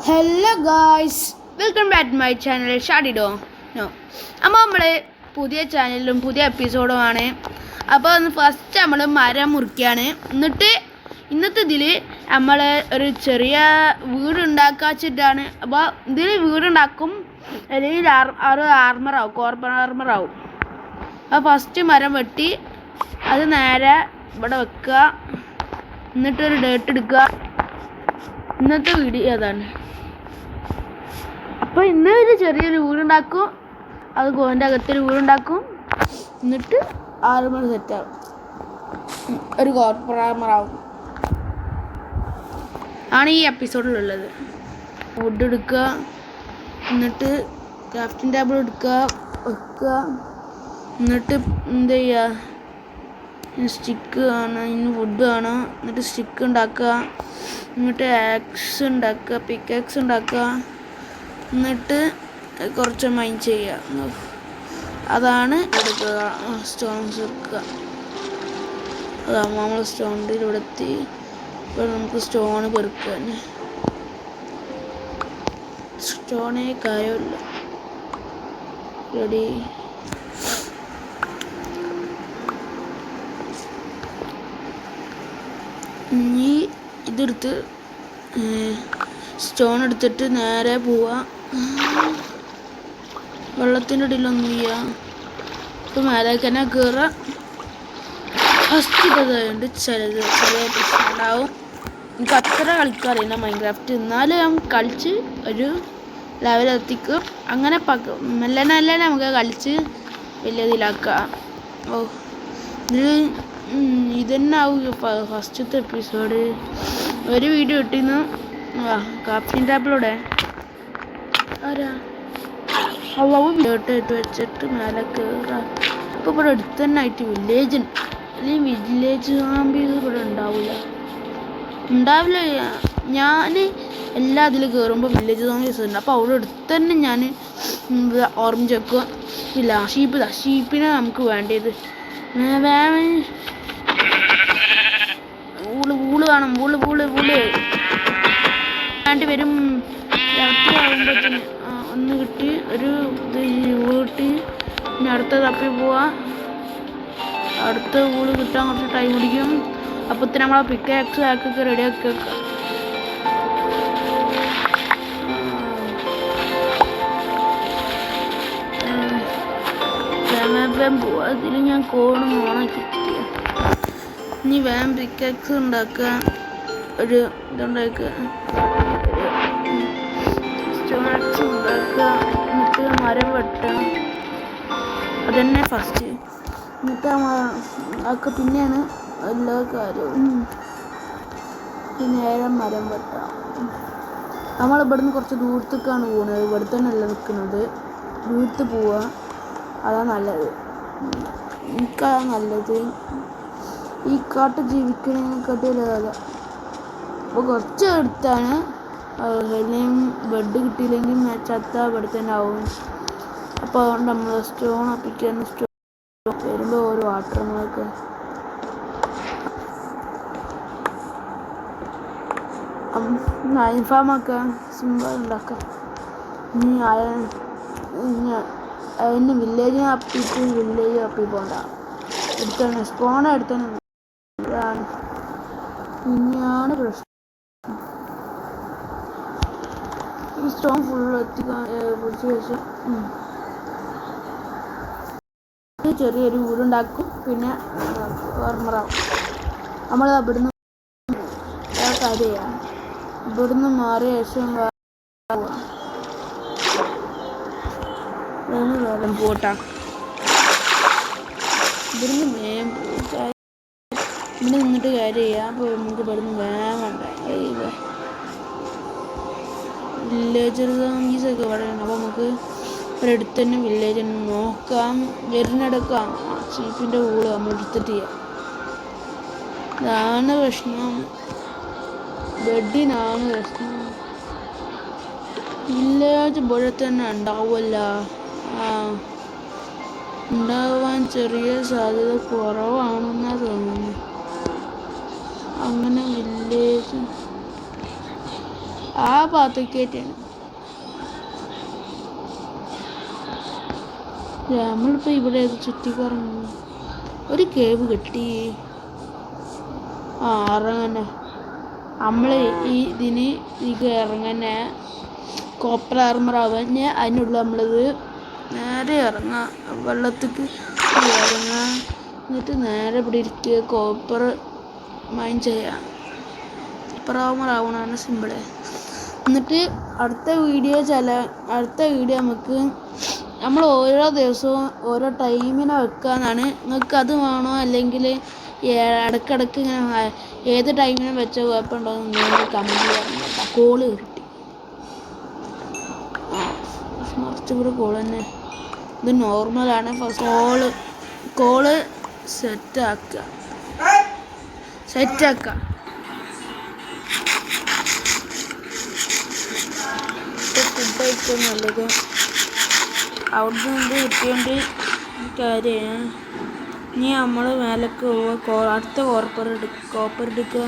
Hello guys, welcome back to my channel ഷാഡിഡോ നോ. അപ്പോൾ നമ്മൾ പുതിയ ചാനലിലും പുതിയ എപ്പിസോഡുമാണ്. അപ്പോൾ ഫസ്റ്റ് നമ്മൾ മരം മുറിക്കുകയാണ്. എന്നിട്ട് ഇന്നത്തെ ഇതിൽ നമ്മൾ ഒരു ചെറിയ വീട് ഉണ്ടാക്കാച്ചിട്ടാണ്. അപ്പോൾ ഇതിൽ വീടുണ്ടാക്കും, അല്ലെങ്കിൽ ആർമറാവും, കോർബൺ ആർമറാവും. അപ്പോൾ ഫസ്റ്റ് മരം വെട്ടി അത് നേരെ ഇവിടെ വെക്കുക. എന്നിട്ടൊരു ഡേട്ട് എടുക്കുക. ഇന്നത്തെ വീഡിയോ അതാണ്. അപ്പോൾ ഇന്ന് ഒരു ചെറിയൊരു വീടുണ്ടാക്കും, അത് ഗോൻ്റെ അകത്തൊരു വീടുണ്ടാക്കും. എന്നിട്ട് ആർമർ സെറ്റാവും, ഒരു കോർപ്പറാമറാവും ആണ് ഈ എപ്പിസോഡിലുള്ളത്. വുഡ് എടുക്കുക, എന്നിട്ട് ക്രാഫ്റ്റിംഗ് ടേബിൾ എടുക്കുക, വെക്കുക. എന്നിട്ട് എന്ത് ചെയ്യുക, സ്റ്റിക്ക് കാണുക, ഇന്ന് വുഡ് കാണുക. എന്നിട്ട് സ്റ്റിക്ക് ഉണ്ടാക്കുക, എന്നിട്ട് ആക്സ് ഉണ്ടാക്കുക, പിക്കാക്സ് ഉണ്ടാക്കുക. എന്നിട്ട് കുറച്ച് മൈൻ ചെയ്യുക, അതാണ് എടുക്കുക. സ്റ്റോൺസ് എടുക്കുക, അതാകുമ്പോൾ നമ്മൾ സ്റ്റോണിൻ്റെ ഇവിടെ എത്തി. ഇപ്പോൾ നമുക്ക് സ്റ്റോണ് പെറുക്കുക. സ്റ്റോണേ കാര്യമില്ല. റെഡി. ഇനി ഇതെടുത്ത് സ്റ്റോൺ എടുത്തിട്ട് നേരെ പോവുക. വെള്ളത്തിൻ്റെ ഇടയിലൊന്നും ചെയ്യുക. ഇപ്പം മേലേക്ക് തന്നെ കയറുക. ഫസ്റ്റ് ഇതായതുകൊണ്ട് ചെറിയ പ്രശ്നം ഉണ്ടാവും. എനിക്ക് അത്ര കളിക്കാറില്ല മൈൻക്രാഫ്റ്റ്, എന്നാലും ഞാൻ കളിച്ച് ഒരു ലെവലെത്തിക്കും. അങ്ങനെ മെല്ലെ നമുക്ക് കളിച്ച് വലിയ ഇതിലാക്കുക. ഓ, ഇതന്നെ ആവും ഫസ്റ്റത്തെ എപ്പിസോഡ്. ഒരു വീഡിയോ ഇട്ടിരുന്നു ക്രാഫ്റ്റിംഗ് ടേബിളൂടെ ഇട്ട് വെച്ചിട്ട് മേലെ കയറുക. അപ്പോൾ ഇവിടെ അടുത്ത് തന്നെ ആയിട്ട് വില്ലേജ് ഉണ്ട്. അല്ലെങ്കിൽ വില്ലേജ് ആംബിയൻസ് ഇവിടെ ഉണ്ടാവില്ല. ഞാൻ എല്ലാ ഇതിൽ കയറുമ്പോൾ വില്ലേജ് ആംബിയൻസ് ഉണ്ട്. അപ്പോൾ അവിടെ അടുത്ത് തന്നെ ഞാൻ ഓർമ്മിച്ച് വെക്കുക. ഇല്ല, ഷീപ്പിനെ നമുക്ക് വേണ്ടത് വൂള് കാണും. വൂള് വേണ്ടി വരും. രാത്രി ആകുമ്പോഴത്തേന് ഒന്ന് കിട്ടി ഒരു കിട്ടി. പിന്നെ അടുത്ത തപ്പി പോവാ. അടുത്ത വൂള് കിട്ടാൻ കുറച്ച് ടൈം പിടിക്കും. അപ്പോഴത്തേന് നമ്മളെ പിക്കാക്സ് ആക്കൊക്കെ റെഡിയാക്കി വെക്കുക. വേം പോവാ. അതിൽ ഞാൻ കോണും ഓണാക്കി ഇനി വേം പിക്കാക്സ് ഉണ്ടാക്കുക. ഒരു ഇതുണ്ടാക്കുക, സ്റ്റോണക്സ് ഉണ്ടാക്കുക. എന്നിട്ട് മരം വെട്ടുക. അതന്നെ ഫസ്റ്റ്. എന്നിട്ട് ഒക്കെ പിന്നെയാണ് എല്ലാ കാര്യവും. നേരെ മരം വെട്ടാം. നമ്മളിവിടുന്ന് കുറച്ച് ദൂരത്തേക്കാണ് പോകുന്നത്. ഇവിടെ തന്നെ അല്ല നിൽക്കുന്നത്. ദൂരത്ത് പോവുക, അതാണ് നല്ലത്. എനിക്കതാ നല്ലത്. ഈ കാട്ട് ജീവിക്കണേക്കാട്ടി വലുതല്ല. അപ്പോൾ കുറച്ച് അടുത്താണ്. അല്ലെങ്കിൽ ബെഡ് കിട്ടിയില്ലെങ്കിൽ ചത്ത ഇവിടെ തന്നെ ആവും. അപ്പോൾ അതുകൊണ്ട് നമ്മൾ സ്റ്റോൺ അപ്പിക്കാൻ സ്റ്റോൺ വരുമ്പോൾ ഓരോ വാട്ടറുകളൊക്കെ ഫാമൊക്കെ സിമ്പിൾ ഉണ്ടാക്കാം. ഇനി അതിന് വില്ലേജിനെ അപ്പിട്ട് വില്ലേജ് അപ്പി പോകണ്ട. എടുത്തന്നെ സ്പോണ എടുത്തന്നെ. ഇനിയാണ് പ്രശ്നം. ഈ സ്റ്റോൺ ഫുള്ള് പിടിച്ച് വെച്ച് ചെറിയൊരു വീടുണ്ടാക്കും. പിന്നെ ഓർമ്മറാവും. നമ്മൾ ഇവിടുന്ന് കാര്യമാണ്. ഇവിടുന്ന് മാറിയ ശേഷം വേഗം പോട്ടാ. ഇവിടുന്ന് വേഗം ഇവിടെ നിന്നിട്ട് കാര്യം ചെയ്യാം. അപ്പോൾ നമുക്ക് ഇവിടുന്ന് വേഗം വില്ലേജർസൊക്കെ പറയുന്നത്. അപ്പോൾ നമുക്ക് ഒരിടത്ത് തന്നെ വില്ലേജ് നോക്കാം. വരുന്നെടുക്കാം. ഷീപ്പിൻ്റെ കൂടെ നമ്മൾ എടുത്തിട്ട് ചെയ്യാം. ഇതാണ് പ്രശ്നം. ബെഡിനാണ് പ്രശ്നം. വില്ലേജ് ഇവിടെ തന്നെ ഉണ്ടാവുമല്ല. ഉണ്ടാവാൻ ചെറിയ സാധ്യത കുറവാണെന്നാണ് തോന്നുന്നു. അങ്ങനെ വില്ലേജ് ആ ഭാഗത്തേക്കായിട്ടാണ്. നമ്മളിപ്പോൾ ഇവിടെ ചുറ്റിക്കറങ്ങുന്നു. ഒരു കേവ് കിട്ടി. ഇറങ്ങന്നെ നമ്മൾ ഇതിന് ഇറങ്ങന്നെ കോപ്പർ ആർമർ ആവാൻ അതിനുള്ള നമ്മളത് നേരെ ഇറങ്ങാം. വെള്ളത്തേക്ക് ഇറങ്ങാം. എന്നിട്ട് നേരെ ഇവിടെ ഇരിക്കുക. കോപ്പർ മൈൻ ചെയ്യാം. കോപ്പർ ആർമർ ആവണമാണ് സിമ്പിള്. എന്നിട്ട് അടുത്ത വീഡിയോ നമുക്ക് നമ്മൾ ഓരോ ദിവസവും ഓരോ ടൈമിനെ വെക്കാന്നാണ്. നിങ്ങൾക്ക് അത് വേണോ അല്ലെങ്കിൽ ഇടയ്ക്കിടയ്ക്ക് ഇങ്ങനെ ഏത് ടൈമിനും വെച്ച കുഴപ്പമുണ്ടോ എന്ന് നിങ്ങൾ കമൻറ്റ് ചെയ്യാറുണ്ട്. കോള് കിട്ടി. മറിച്ച് കൂടെ കോള് തന്നെ. ഇത് നോർമലാണ്. First call സെറ്റാക്കുക. ഫുഡ് കഴിക്കാൻ നല്ലത്. അവിടെ നിന്ന് കിട്ടിയോണ്ട് കാര്യം. ഇനി നമ്മൾ മേലേക്ക് പോവുക. അടുത്ത കോപ്പർ എടുക്കുക.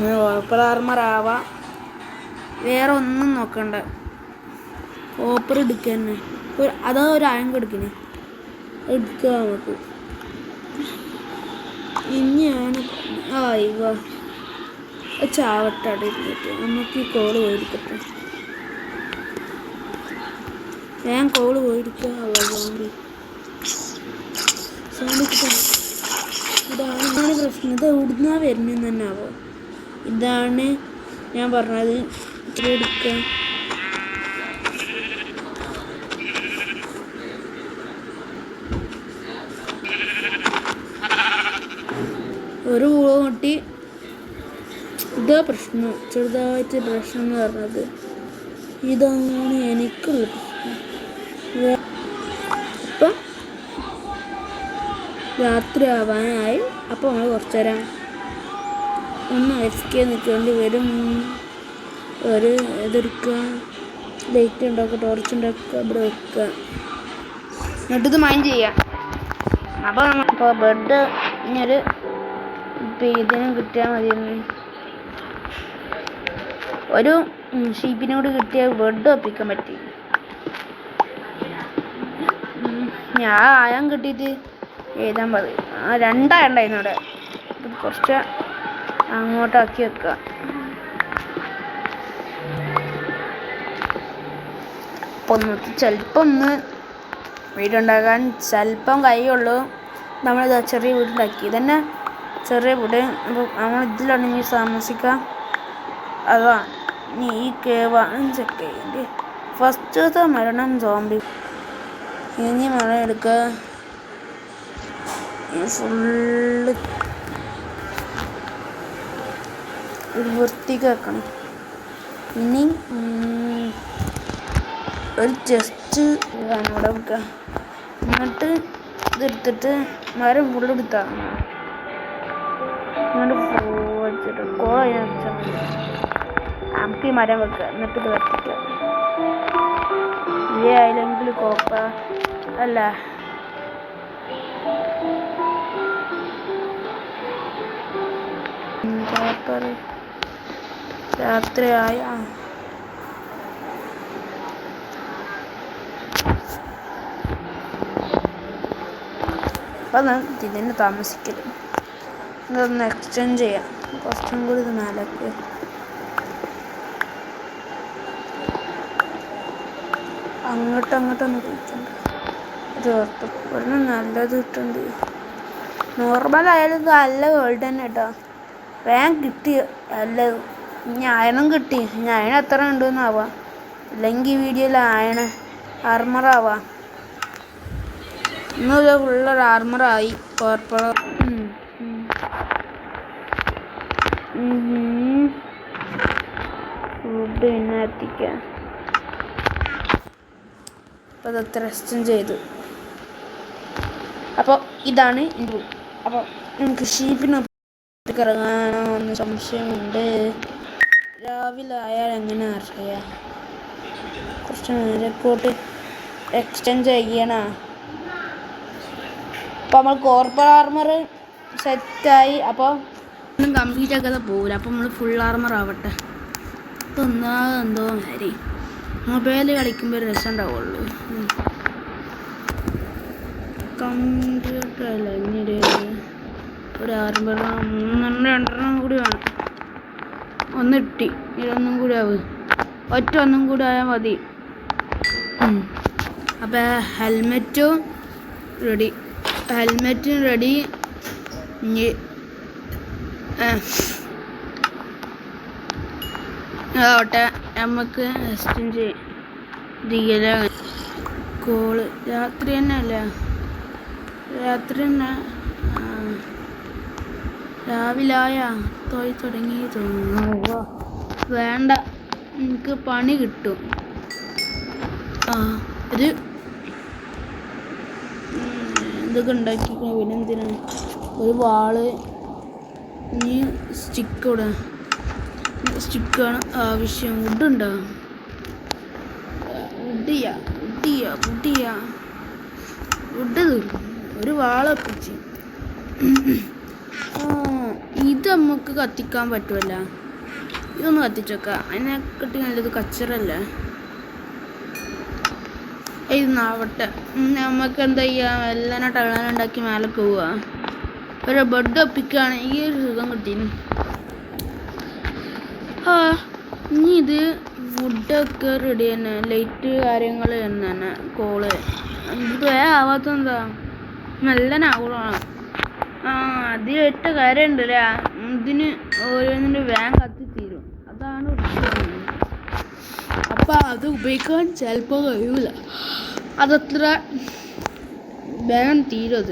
കോപ്പർ ആർമർ ആവാം. വേറെ ഒന്നും നോക്കണ്ട. കോപ്പർ എടുക്കുക തന്നെ. അതാ ഒരു അയങ്ക് എടുക്കണേ. എടുക്കുക നമുക്ക്. ഇനിയാണ് ചാവട്ടെ. അവിടെ ഇരുന്നിട്ട് നമുക്ക് ഈ കോള് പോയിരിക്കട്ടെ. ഞാൻ കോള് പോയിരിക്കുക. ഇതാണ് പ്രശ്നം. ഇത് എവിടുന്നാ വരുന്നതെന്ന് തന്നെ ആവോ. ഇതാണ് ഞാൻ പറഞ്ഞത്. എടുക്കുക. ഒരു പൂള് കൊട്ടി. ഇതാ പ്രശ്നം. ചെറുതായിട്ട് പ്രശ്നം എന്ന് പറഞ്ഞത് ഇതാണ് എനിക്കുള്ള പ്രശ്നം. ഇപ്പം രാത്രി ആവാനായി. അപ്പോൾ നമ്മൾ കുറച്ചു നേരം ഒന്ന് എസ്കേ നിൽക്കേണ്ടി വരും. ഒരു ഇതെടുക്കുക. ലൈറ്റ് ഉണ്ടാക്കുക. ടോർച്ച് ഉണ്ടാക്കുക. ഇവിടെ വെക്കുക. എന്നിട്ടിത് മൈൻഡ് ചെയ്യാം. അപ്പോൾ നമ്മളിപ്പോൾ ബെഡ് ഇനിയൊരു ഇതിനും കിട്ടിയാൽ മതിയെന്ന്. ഒരു ഷീപ്പിനോട് കിട്ടിയ ബെഡ് ഒപ്പിക്കാൻ പറ്റി. ഞാൻ ആയം കിട്ടിയിട്ട് എഴുതാൻ പറയും. 2 ഉണ്ടായിരുന്നു അവിടെ. കുറച്ച് അങ്ങോട്ടാക്കി വെക്കുക. ചിലപ്പോൾ ഒന്ന് വീടുണ്ടാക്കാൻ ചിലപ്പം കഴിയുള്ളൂ. നമ്മളിത് ചെറിയ വീടുണ്ടാക്കി. ഇതന്നെ ചെറിയ വീട്. അപ്പോൾ നമ്മൾ ഇതിലാണ് ഇനി താമസിക്കാം. അതാ ഇനി ഈ കേവാണ് ചെക്ക് ചെയ്യേണ്ടി. ഫസ്റ്റത്തെ മരണം സോംബി. ഇനി മരം എടുക്കുക. ഫുള്ള് വൃത്തിക്കാക്കണം. ഇനി ഒരു ചെസ്റ്റ് ഇവിടെ വെക്കുക. എന്നിട്ട് ഇതെടുത്തിട്ട് മരം ഫുള്ളെടുത്താണ്. എന്നിട്ട് വെച്ചിട്ട് കോള വെച്ചാൽ മതി. നമുക്ക് ഈ മരം വെക്കുക. എന്നിട്ട് ഇത് കത്തിക്കുക. ഇല്ലേ അതിലെങ്കിൽ കോപ്പ അല്ല. കോപ്പർ രാത്രിയായ അപ്പം ഇതിനെ താമസിക്കല്. ഇതൊന്ന് എക്സ്റ്റെൻഡ് ചെയ്യാം. കുറച്ചും കൂടി ഇത് മേലേക്ക്. അങ്ങോട്ടൊന്ന് കഴിക്കണ്ട. ഇത് ഓർത്തും ഒരെണ്ണം നല്ലത് കിട്ടുന്നുണ്ട്. നോർമലായാലും നല്ല ഗോൾഡ് തന്നെ കേട്ടോ. വേഗം കിട്ടി. അല്ല ഇനി അയണം കിട്ടി. ഇനി അയണം എത്ര ഉണ്ടെന്നാവാം. അല്ലെങ്കിൽ വീഡിയോയിൽ ആർമറാവാം. ഇന്നൊരു ഫുള്ളൊരു ആർമറായി. പർപ്പിൾ ഫുഡ് പിന്നെ എത്തിക്കാം. അപ്പോൾ അത് റെസ്റ്റും ചെയ്തു. അപ്പോൾ ഇതാണ് എൻ്റെ റൂം. അപ്പോൾ നമുക്ക് ഷീപ്പിനൊക്കെ ഇറങ്ങാനോ എന്ന് സംശയമുണ്ട്. രാവിലെ ആയാൽ എങ്ങനെ അറിയാം. കുറച്ച് നേരക്കോട്ട് എക്സ്റ്റെൻഡ് ചെയ്യണം. അപ്പോൾ നമ്മൾ കോർപ്പർ ആർമർ സെറ്റായി. അപ്പോൾ ഒന്നും കംപ്ലീറ്റ് ആക്കാതെ പോകില്ല. അപ്പം നമ്മൾ ഫുൾ ആർമർ ആവട്ടെ. ഇപ്പം എന്തോ ശരി മൊബൈൽ കളിക്കുമ്പോൾ ഒരു രസം ഉണ്ടാവുള്ളൂ. കമ്പ്യൂട്ടർ അല്ല ഇനി ഒരു ആർമർ 2 കൂടി വേണം. ഒന്ന് ഇട്ടി ഇതൊന്നും കൂടി ആവും. ഒന്നും കൂടി ആയാൽ മതി. അപ്പം ഹെൽമെറ്റും റെഡി. ഇനി ആവട്ടെ, നമുക്ക് എക്സ്ചേഞ്ച് ചെയ്യല. കോള് രാത്രി തന്നെ അല്ലേ? രാത്രി തന്നെ രാവിലായ തുടങ്ങി തോന്നുന്നു. വേണ്ട, എനിക്ക് പണി കിട്ടും. ഒരു ഇതൊക്കെ ഉണ്ടാക്കി പിന്നെ എന്തിനാണ് ഒരു വാള്. ഇനി സ്റ്റിക്കാണ് ആവശ്യം. വുഡുണ്ടോ? വുഡ് ഒരു വാളൊപ്പിച്ച്. ഇത് നമുക്ക് കത്തിക്കാൻ പറ്റുമല്ല. ഇതൊന്ന് കത്തിച്ചേക്കാം. അതിനെക്കാട്ടി നല്ലത് കച്ചറല്ലേ. ഇന്നാവട്ടെ, നമുക്ക് എന്താ ചെയ്യാം, എല്ലാം ടളാനുണ്ടാക്കി മേലെ പോവുക. ഒരു ബെഡ് ഒപ്പിക്കുകയാണെങ്കിൽ ഒരു സുഖം കിട്ടീന്. ഇനി ഇത് ഫുഡൊക്കെ റെഡി തന്നെ. ലൈറ്റ് കാര്യങ്ങൾ തന്നെ. കോള് ഇത് ആവാത്തെന്താ നല്ലനാവണം. അതിലേറ്റ കാര്യമുണ്ടല്ലേ, ഇതിന് ഓരോന്നിൻ്റെ വേഗം കത്തിത്തീരും. അതാണ് അപ്പം അത് ഉപയോഗിക്കാൻ ചിലപ്പോൾ കഴിയൂല. അതത്ര വേഗം തീരും.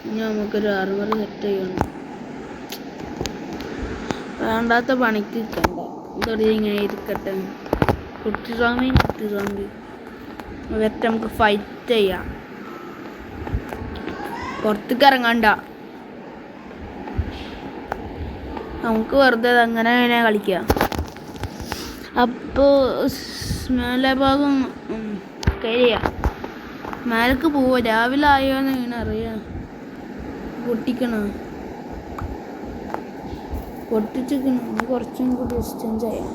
ഇനി നമുക്കൊരു ആർമർ സെറ്റ് ചെയ്യണം. വേണ്ടാത്ത പണിക്ക് നിൽക്കണ്ട. ഇതൊരു ഇങ്ങനെ ഇരിക്കട്ടെ. കുട്ടി സോമ്പി വരട്ടെ, നമുക്ക് ഫൈറ്റ് ചെയ്യാം. പുറത്തേക്ക് ഇറങ്ങണ്ട. നമുക്ക് വെറുതെ അങ്ങനെ കളിക്കാം. അപ്പോൾ മേലെ ഭാഗം കയറിയാ മേലേക്ക് പോവുക. രാവിലെ ആയോന്ന് ഇങ്ങനെ അറിയാം. പൊട്ടിച്ചിരിക്കണം. കുറച്ചും കൂടി ഡിസ്റ്റൻസ് ചെയ്യാം.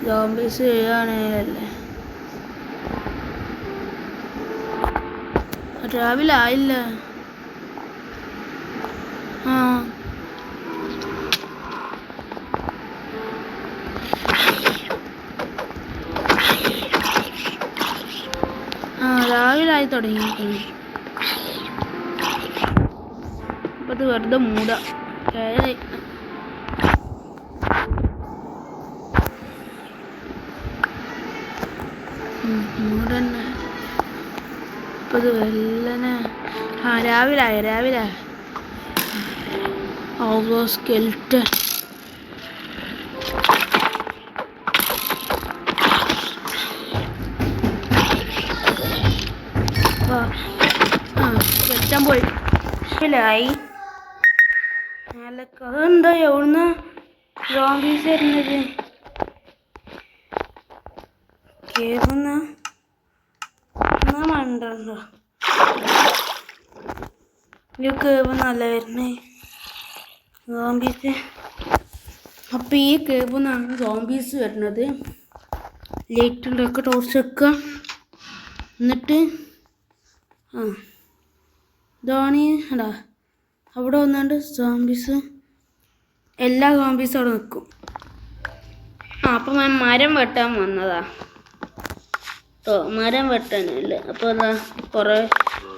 സോംബീസ് ചെയ്യുകയാണല്ലേ. രാവിലെ ആയില്ല. രാവിലെ ആയി തുടങ്ങിയിരിക്കുന്നു. അപ്പം അത് വെറുതെ മൂടാം. മൂടന്നെ. അപ്പം അത് വെല്ലനെ രാവിലെ സ്കെൽറ്റൻ. വെച്ചാൻ പോയി അതെന്താ എവിടുന്ന് സോംബീസ് വരുന്നത്? കേറുന്ന മണ്ടോ കേബിന്നല്ല വരുന്നേ സോംബീസ്. അപ്പം ഈ കേബിന്നാണ് സോംബീസ് വരുന്നത്. ലൈറ്റുണ്ടൊക്കെ ടോർച്ച് വെക്കുക. എന്നിട്ട് ഇതാണ് അവിടെ വന്നാണ്ട് സോംബീസ്, എല്ലാ സോംബീസും അവിടെ നിൽക്കും. അപ്പം ഞാൻ മരം വെട്ടാൻ വന്നതാ മരം വെട്ടാനല്ലേ. അപ്പോൾ അതാ കുറേ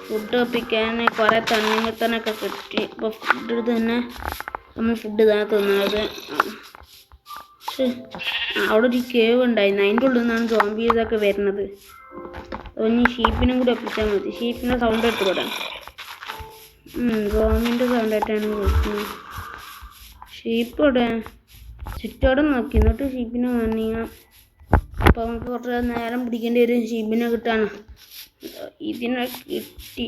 ഫുഡ് ഒപ്പിക്കാൻ കുറേ തണ്ണിമത്തനൊക്കെ കിട്ടി. അപ്പോൾ ഫുഡ് തന്നെ നമ്മൾ ഫുഡ് ഇതാണ് തിന്നുന്നത്. അവിടെ ഒരു കേവ് ഉണ്ടായിരുന്നു. അതിൻ്റെ ഉള്ളിൽ നിന്നാണ് സോംബീസൊക്കെ വരുന്നത്. ഇനി ഷീപ്പിനും കൂടി ഒപ്പിച്ചാൽ മതി. ഷീപ്പിൻ്റെ സൗണ്ട് ഇട്ടുകൂടാം. സോംബിൻ്റെ സൗണ്ട് ആയിട്ടാണ് വിളിക്കുന്നത്. ഷീപ്പ് ഇവിടെ ചുറ്റോടെ നോക്കി എന്നിട്ട് ഷീപ്പിനെ വാങ്ങിയാൽ. അപ്പോൾ നമുക്ക് കുറച്ച് നേരം പിടിക്കേണ്ടി വരും ഷീപ്പിനെ കിട്ടാണ്. ഇതിനെ കിട്ടി.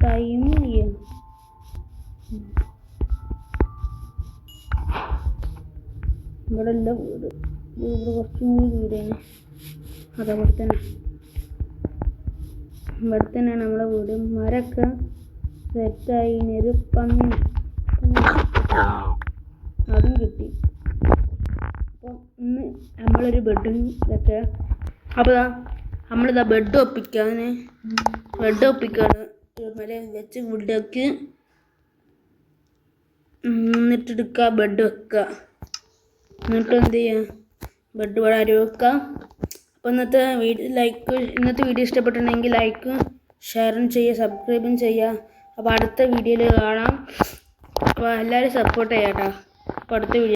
ടൈം ചെയ്യാം. ഇവിടെ അല്ല വീട്. ഇവിടെ കുറച്ചും കൂടി ദൂരെയാണ്. അതേപോലെ തന്നെ ഇവിടെ തന്നെയാണ് നമ്മളെ വീട്. മരമൊക്കെ സെറ്റായി. ഒരു പന്നി അതും കിട്ടി. അപ്പം ഇന്ന് നമ്മളൊരു ബെഡും ഇതൊക്കെ. അപ്പോൾ നമ്മളിതാ ബെഡ് ഒപ്പിക്കുകയാണ്. വെച്ച് വീട്ടിലേക്ക് എന്നിട്ടെടുക്കുക, ബെഡ് വെക്കുക. എന്നിട്ട് എന്ത് ചെയ്യുക, ബെഡ് ഇവിടെ അരി വെക്കുക. അപ്പോൾ ഇന്നത്തെ വീഡിയോ ഇഷ്ടപ്പെട്ടിട്ടുണ്ടെങ്കിൽ ലൈക്കും ഷെയറും ചെയ്യുക, സബ്സ്ക്രൈബും ചെയ്യുക. അപ്പോൾ അടുത്ത വീഡിയോയിൽ കാണാം. അപ്പോൾ എല്ലാവരും സപ്പോർട്ട് ചെയ്യാം കേട്ടോ. അപ്പോൾ അടുത്ത വീഡിയോ